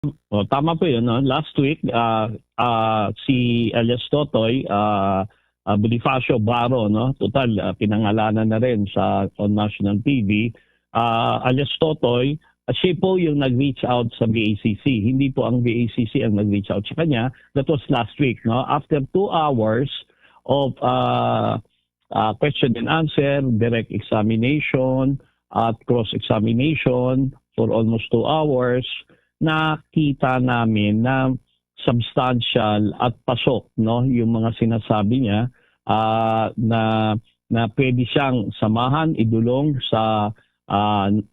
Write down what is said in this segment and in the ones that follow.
Oh, tama po yun. No? Last week, si alias Totoy, Bonifacio Baro, no? Total, pinangalanan na rin on national TV. Alias Totoy, siya po yung nag-reach out sa BACC. Hindi po ang BACC ang nag-reach out sa kanya. That was last week. No? After 2 hours of question and answer, direct examination, at cross-examination for almost 2 hours, nakita namin na substantial at pasok, no, yung mga sinasabi niya, na pwede siyang samahan, idulong sa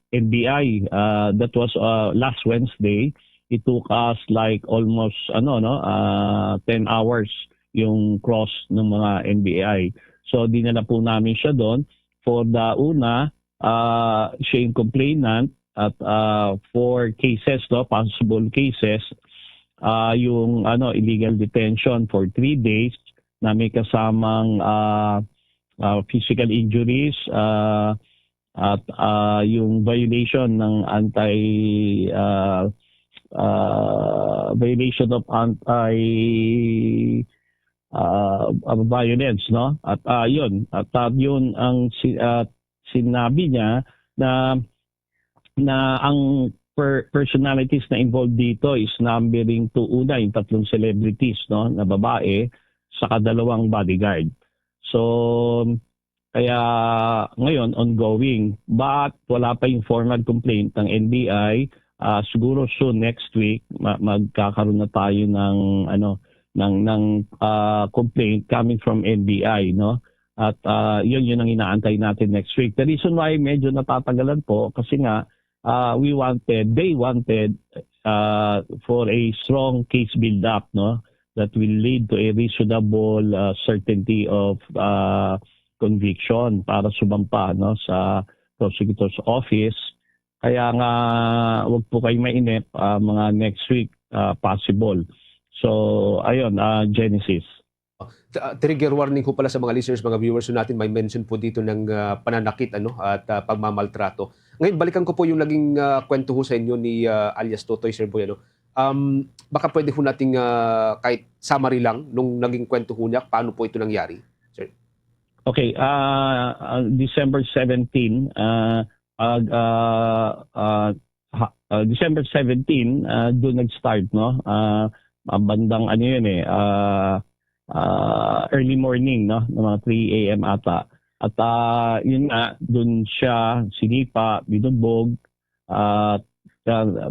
NBI. That was last Wednesday. It took us like almost 10 hours yung cross ng mga NBI. So dinala po namin siya doon. For the una, siya yung complainant. At for cases, no, possible cases, yung illegal detention for 3 days na may kasamang physical injuries, at yung violation ng violation of violence, no? At yun ang sinabi niya na ang personalities na involved dito is numbering to una yung 3 celebrities, no, na babae sa 2 bodyguard. So kaya ngayon ongoing, but wala pa yung formal complaint ng NBI. Siguro soon next week magkakaroon na tayo ng complaint coming from NBI, no. At yun ang inaantay natin next week. The reason why medyo natatagalan po kasi nga they wanted for a strong case build-up, no, that will lead to a reasonable certainty of conviction para sumampa, no, sa prosecutor's office. Kaya nga wag po kayo mainip, mga next week possible. So ayun, Genesis. Trigger warning ko pala sa mga listeners, mga viewers natin, may mention po dito ng pananakit at pagmamaltrato. Ngayon, balikan ko po yung naging kwento ho sa inyo ni alias Totoy, Sir Boy. Baka pwede ho nating kahit summary lang nung naging kwento ho niya, paano po ito nangyari, Sir? Okay, December 17, December 17, doon nag-start, no? Bandang early morning, no, ng mga 3 a.m. ata. At yun nga, dun siya sinipa, binugbog,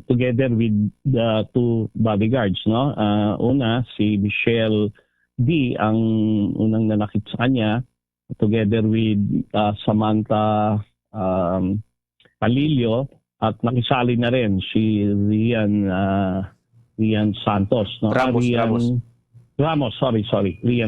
together with the 2 bodyguards, no. Una, si Michelle D ang unang nanakit sa kanya, together with Samantha Palilio, at nakisali na rin si Rian Santos, no. Rian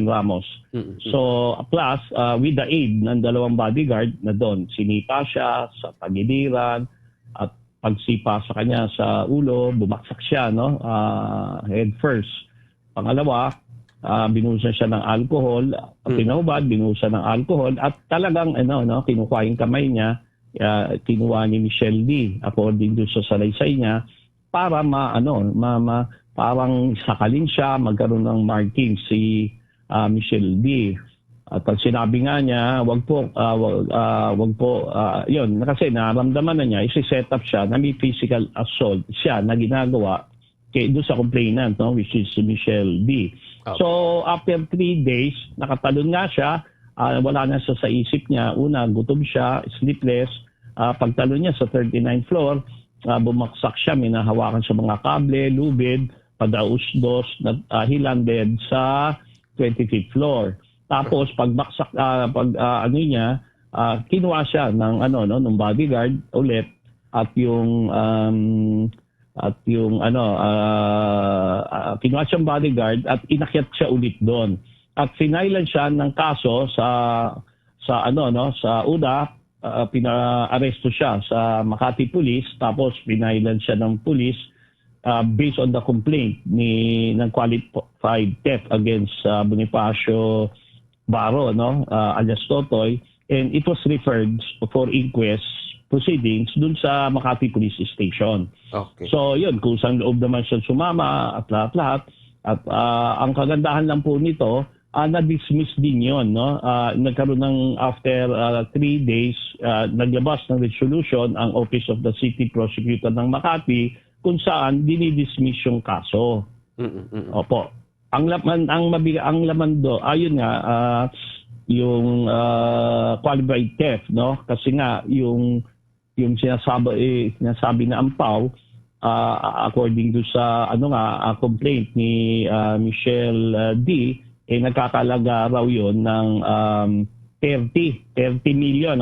Ramos. Mm-hmm. So, plus, with the aid ng 2 bodyguard na doon, sinipa siya sa pagiliran at pagsipa sa kanya sa ulo, bumaksak siya, no? Head first. Pangalawa, binuhusan siya ng alcohol, pinahubad, binuhusan ng alcohol, at talagang, kinukuha yung kamay niya, kinuha ni Michelle D, according to sa salaysay niya, para parang sakalin siya, magkaroon ng marking si Michelle D. At pag sinabi nga niya, wag po, yun, kasi naramdaman na niya, isi-set up siya na may physical assault siya na ginagawa doon sa complainant, no, which is si Michelle D. Okay. So, after 3 days, nakatalon nga siya, wala na sa isip niya. Una, gutom siya, sleepless. Pagtalon niya sa 39th floor, bumaksak siya, minahawakan sa mga kable, lubid, padausdos, he landed sa 25th floor. Tapos pagbaksak kinuha siya ng ng bodyguard ulit, at yung kinuha siyang bodyguard at inakyat siya ulit doon. At finailan siya ng kaso sa UDA, pina-aresto siya sa Makati Police, tapos pinailan siya ng police based on the complaint ng qualified theft against Bonifacio Baro, no, alias Totoy, and it was referred for inquest proceedings dun sa Makati Police Station. Okay. So yun, kusang loob naman siya sumama at lahat-lahat. At ang kagandahan lang po nito, na-dismiss din yun. No? Nagkaroon ng after 3 days, naglabas ng resolution ang Office of the City Prosecutor ng Makati kung saan dinidismiss yung kaso. Opo. Ang laman do, ayun nga, yung qualified theft, no? Kasi nga yung sinasabi na ampaw, according to sa complaint ni Michelle D, nagkakalaga raw yon ng 30 million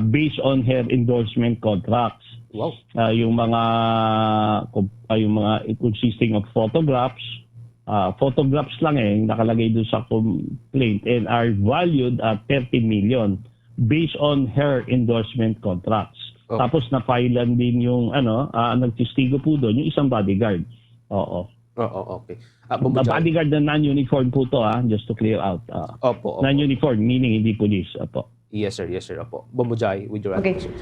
based on her endorsement contracts. Wow. Yung mga consisting of photographs lang nakalagay doon sa complaint and are valued at 30 million based on her endorsement contracts. Okay. Tapos na-filean din yung nagtistigo po doon yung isang bodyguard. Oo. Okay. Bodyguard na non-uniform po to, just to clear out. Opo. Non-uniform meaning hindi police. Opo. Yes sir. Opo. Bombojay, with your Okay. answers.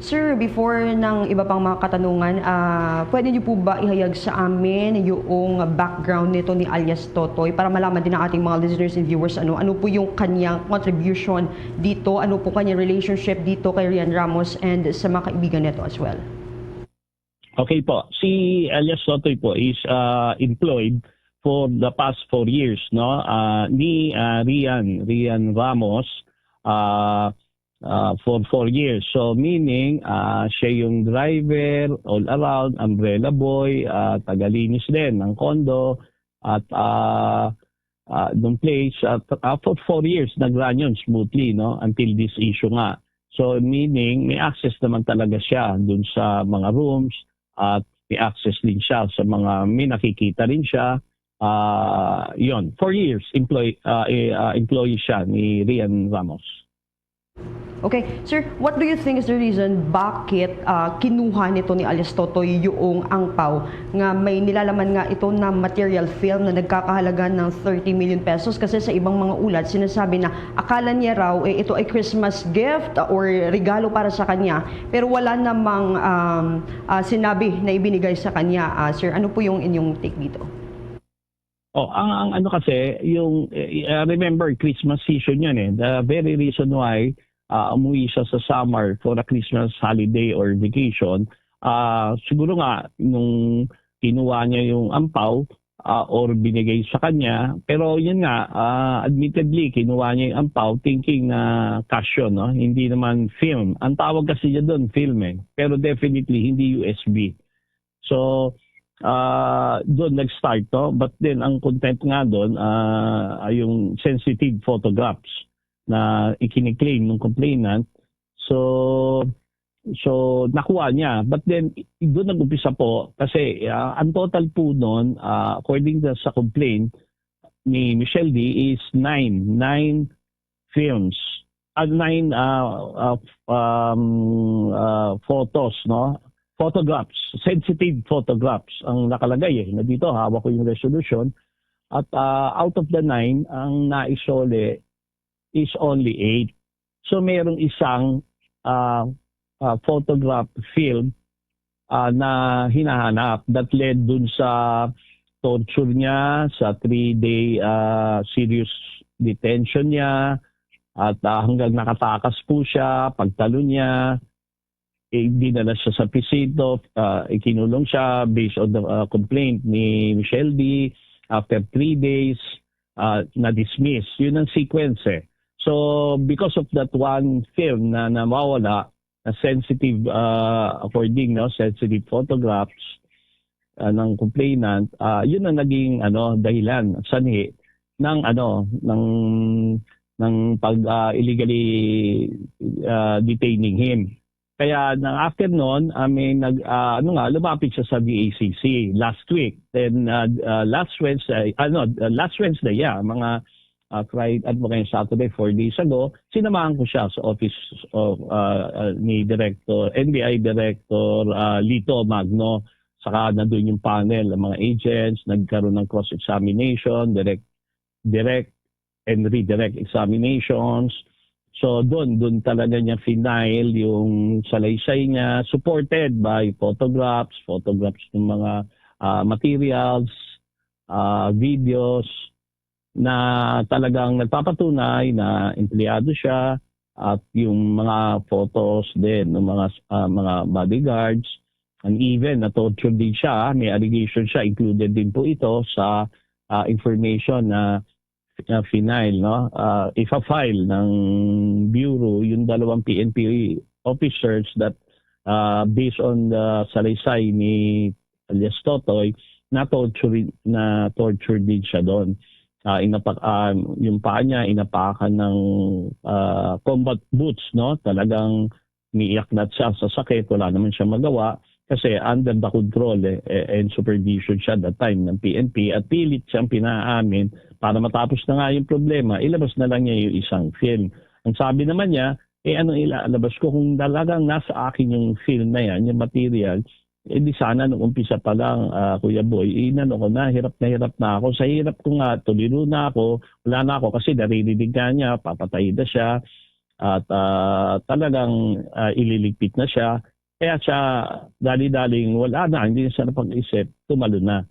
Sir, before ng iba pang mga katanungan, pwede niyo po ba ihayag sa amin yung background nito ni alias Totoy para malaman din ng ating mga listeners and viewers ano po yung kanyang contribution dito, ano po kanyang relationship dito kay Rian Ramos and sa mga kaibigan nito as well? Okay po. Si alias Totoy po is employed for the past 4 years, no? Ni Rian Ramos for 4 years. So meaning siya yung driver all around, umbrella boy, tagalinis din ng kondo at nung place for 4 years nag-run yun smoothly, no, until this issue nga. So meaning may access naman talaga siya dun sa mga rooms at may access din siya sa mga may nakikita rin siya. Yon, 4 years employee siya ni Rian Ramos. Okay, sir, what do you think is the reason bakit kinuha nito ni alias Totoy yung angpaw nga may nilalaman nga ito na material film na nagkakahalaga ng 30 million pesos kasi sa ibang mga ulat sinasabi na akala niya raw ito ay Christmas gift or regalo para sa kanya pero wala namang sinabi na ibinigay sa kanya. Sir, ano po yung inyong take dito? Ang ano kasi, yung remember Christmas season yan The very reason why umuwi siya sa summer for a Christmas holiday or vacation, siguro nga nung kinuha niya yung ampaw or binigay sa kanya, pero yun nga, admittedly kinuha niya yung ampaw thinking na cash yun, no? Hindi naman film. Ang tawag kasi niya doon, film pero definitely hindi USB. So, doon nag-start but then ang content nga doon yung sensitive photographs na ikiniklaim ng complainant. So nakuha niya, but then doon nag-umpisa po kasi ang total po noon according sa complaint ni Michelle D is 9 films, 9 photos, no, photographs, sensitive photographs ang nakalagay na dito. Hawak ko yung resolution at out of the 9 ang naisole is only 8. So mayroong isang photograph film na hinahanap that led dun sa torture niya, sa 3-day serious detention niya at hanggang nakatakas po siya, pagtalo niya, dinala siya sa presinto, ikinulong siya based on the complaint ni Michelle D. After 3 days, na-dismiss. Yun ang sequence So, because of that one film na mawala, na sensitive, according, sensitive photographs ng complainant, yun ang naging dahilan, sanhi ng illegally detaining him. Kaya after noon, lumapit siya sa DACC last week. Then last Wednesday, mga Friday at Saturday, 4 days ago, sinamahan ko siya sa office of ni NBI Director Lito Magno. Saka na doon yung panel ng mga agents, nagkaroon ng cross-examination, direct and redirect examinations. So doon talaga niya final yung salaysay niya, supported by photographs ng mga materials, videos na talagang nagpapatunay na empleyado siya, at yung mga photos din ng mga bodyguards, and even na torture din siya, may allegation siya, included din po ito sa information na final, no? Ifa-file ng bureau yung dalawang PNP officers that based on the salaysay ni alias Totoy, na torture din siya doon. Yung paa niya inapakan ng combat boots, no? Talagang niiaknat siya sa sakit, wala naman siya magawa kasi under the control and supervision siya that time ng PNP, at pilit siyang pinaamin para matapos na nga yung problema, ilabas na lang niya yung isang film. Ang sabi naman niya, anong ilalabas ko kung talagang nasa akin yung film na yan, yung material, di sana nung umpisa pa lang, Kuya Boy, ko na, hirap na ako. Sa hirap ko nga, tuliro na ako, wala na ako kasi naririnig ka niya, papatay na siya, at talagang ililigpit na siya. Kaya siya, dali-daling, wala na, hindi na siya napag-isip, tumalo na.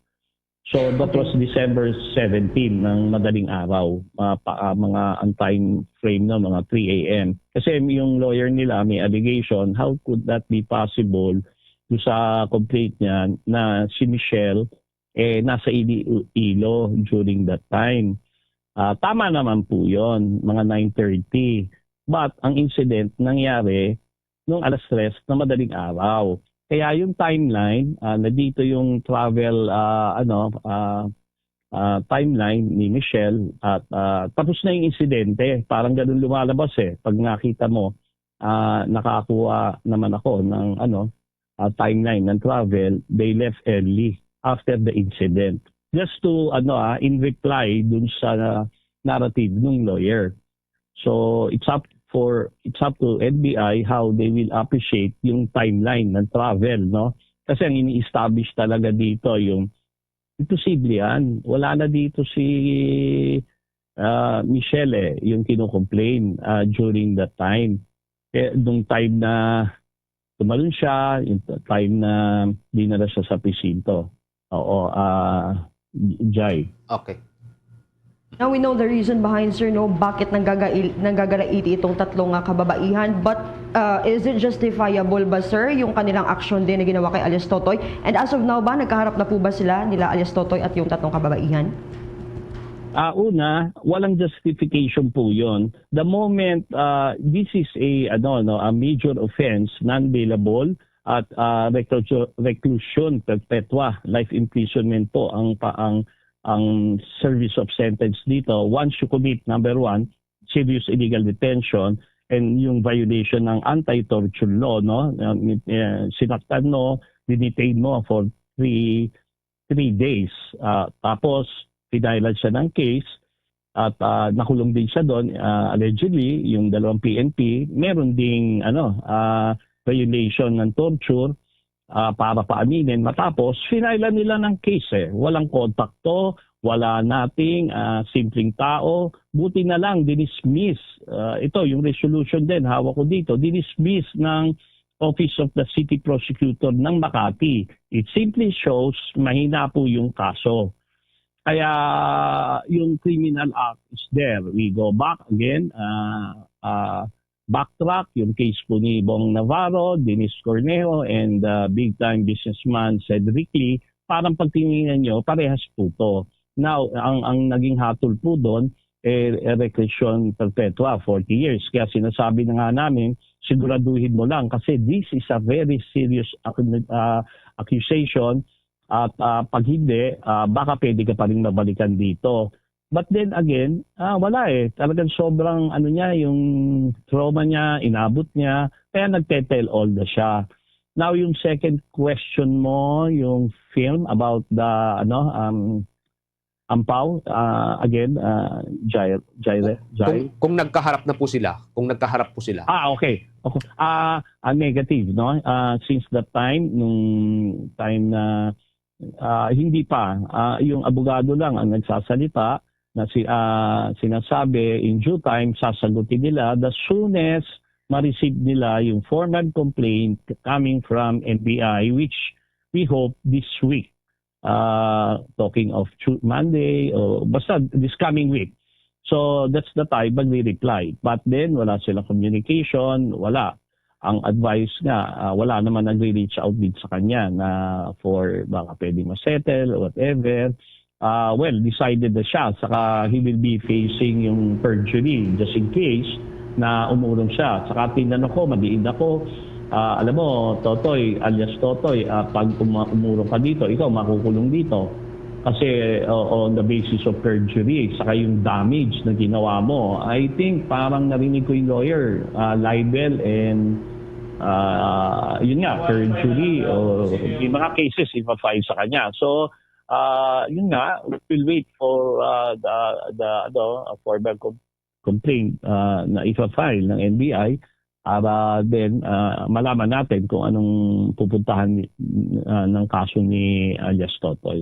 So that was December 17 ng madaling araw, mga on-time frame na, mga 3 a.m. Kasi yung lawyer nila may allegation, how could that be possible sa complaint niya na si Michelle nasa Iloilo during that time. Tama naman po yon, mga 9:30. But ang incident nangyari nung 3:00 na madaling araw. Kaya yung timeline, na dito yung travel timeline ni Michelle, at tapos na yung insidente. Parang ganun lumalabas pag nakita mo, nakakuha naman ako ng timeline ng travel, they left early after the incident. Just to in reply dun sa narrative ng lawyer. So it's up to NBI how they will appreciate yung timeline ng travel, no? Kasi ang ini-establish talaga dito yung imposible yan. Wala na dito si Michelle yung kino-complain during that time. Nung time na tumalon siya, yung time na dinala siya sa presinto. Oo, Jai. Okay. Now we know the reason behind, sir, no, bakit nanggagalaiti itong tatlong kababaihan. But is it justifiable ba, sir, yung kanilang action din na ginawa kay alias Totoy? And as of now ba, nagkaharap na po ba sila, nila alias Totoy at yung tatlong kababaihan? Una, walang justification po yon. The moment this is a major offense, non-bailable, at reclusion perpetua, life imprisonment po ang service of sentence dito. Once you commit, number one, serious illegal detention and yung violation ng anti-torture law, no? Sinaktan mo, dinetain mo for 3 days. Tapos, pinahilan siya ng case at nakulong din siya doon. Allegedly, yung dalawang PNP, meron ding violation ng torture para paaminin. Matapos, finailan nila ng case. Walang kontakto, wala nating simpleng tao. Buti na lang, dinismiss. Ito, yung resolution din, hawak ko dito, dinismiss ng Office of the City Prosecutor ng Makati. It simply shows mahina po yung kaso. Kaya yung criminal act is there. We go back again, backtrack yung case po ni Bong Navarro, Dennis Cornejo, and big-time businessman Cedric Lee. Parang pagtingin nyo, parehas po to. Now, ang naging hatol po doon, reclusion perpetua, 40 years. Kaya sinasabi na nga namin, siguraduhin mo lang kasi this is a very serious accusation. At pag hindi, baka pwede ka pa rin mabalikan dito. But then again, wala Talagang sobrang yung trauma niya, inabot niya, kaya nagte-tell all na siya. Now yung second question mo, yung film about the Ampaw, again, Jai. Kung nagkaharap na po sila, Okay. Negative, no? Since that time, nung time na hindi pa, yung abogado lang ang nagsasalita, na sinasabi in due time sasagutin nila the soonest ma-receive nila yung formal complaint coming from NBI, which we hope this week. Talking of Monday o basta this coming week. So that's the time magre-reply. But then wala silang communication, wala. Ang advice nga, wala naman nagre-reach out din sa kanya na for baka pwedeng ma-settle or whatever. Well, decided na siya. Saka he will be facing yung perjury just in case na umurong siya. Saka tinanong ko, madiin ako, alam mo, Totoy, alias Totoy, pag umurong ka dito, ikaw makukulong dito. Kasi on the basis of perjury, saka yung damage na ginawa mo, I think parang narinig ko yung lawyer, libel and yun nga, perjury o yung mga cases ipa-file sa kanya. So, yun nga, we'll wait for the formal complaint na ipa-file ng NBI para then malaman natin kung anong pupuntahan ng kaso ni alias Totoy.